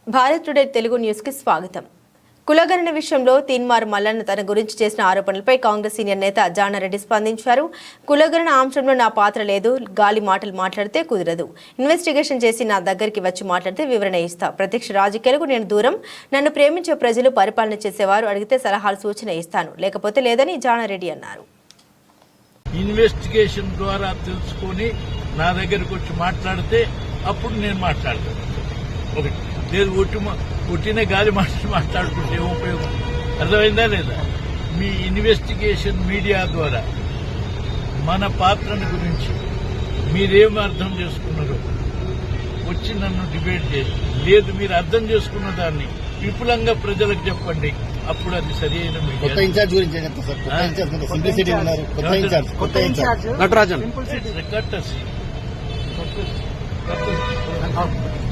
Bharat today Telugu news కి స్వాగతం. కులగణన విషయంలో తీన్మార్ మల్లన్న తన గురించి చేసిన ఆరోపణలపై కాంగ్రెస్ సీనియర్ నేత జానారెడ్డి స్పందించారు. కులగణన అంశంలో నా పాత్ర లేదు, గాలి మాటలు మాట్లాడితే కుదరదు. ఇన్వెస్టిగేషన్ చేసి నా దగ్గరికి వచ్చి మాట్లాడితే వివరణ ఇస్తా. ప్రత్యక్ష రాజకీయాలకు నేను దూరం. నన్ను ప్రేమించే ప్రజలు, పరిపాలన చేసేవారు అడిగితే సలహాలు, సూచన ఇస్తాను, లేకపోతే లేదని జానారెడ్డి అన్నారు. ఇన్వెస్టిగేషన్ ద్వారా తెలుసుకొని నా దగ్గరకు వచ్చి మాట్లాడితే అప్పుడు నేను మాట్లాడతాను. ఒకటి లేదు, ఒట్టిన గాలి మాట్లాడుకుంటే ఏం ఉపయోగం? అర్థమైందా లేదా? మీ ఇన్వెస్టిగేషన్ మీడియా ద్వారా మన పాత్రను గురించి మీరేం అర్థం చేసుకున్నారో వచ్చి నన్ను డిబేట్ చేసి, లేదు మీరు అర్థం చేసుకున్న దాన్ని విపులంగా ప్రజలకు చెప్పండి. అప్పుడు అది సరి అయిన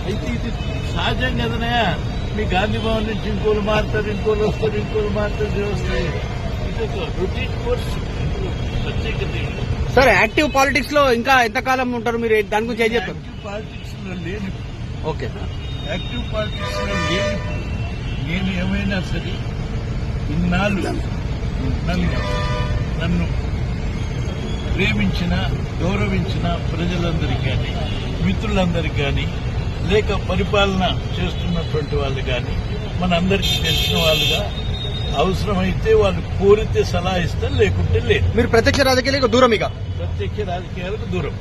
అయితే ఇది సహజం కదనయా. మీ గాంధీ భవన్ నుంచి ఇంకోళ్ళు మారుతారు, ఇంకోళ్ళు వస్తారు, ఇంకోళ్ళు మారుతారు, వస్తాయి. ఇది ఒక రొటీన్ కోర్స్, ప్రత్యేకత. సార్, యాక్టివ్ పాలిటిక్స్ లో ఇంకా ఎంతకాలం ఉంటారు మీరు? దాని గురించి ఏం చెప్తారు? యాక్టివ్ పాలిటిక్స్ లో లేని, ఓకే, యాక్టివ్ పాలిటిక్స్ లో లేని నేను ఏమైనా సరే ఇన్నాళ్ళు నన్ను ప్రేమించిన, గౌరవించిన ప్రజలందరికీ కానీ, మిత్రులందరికీ కానీ, లేక పరిపాలన చేస్తున్నటువంటి వాళ్ళు కానీ, మనందరికీ తెలిసిన వాళ్ళుగా అవసరమైతే వాళ్ళు కోరితే సలహా ఇస్తారు, లేకుంటే లేదు. మీరు ప్రత్యక్ష రాజకీయాలకు దూరం, ఇక ప్రత్యక్ష రాజకీయాలకు దూరం.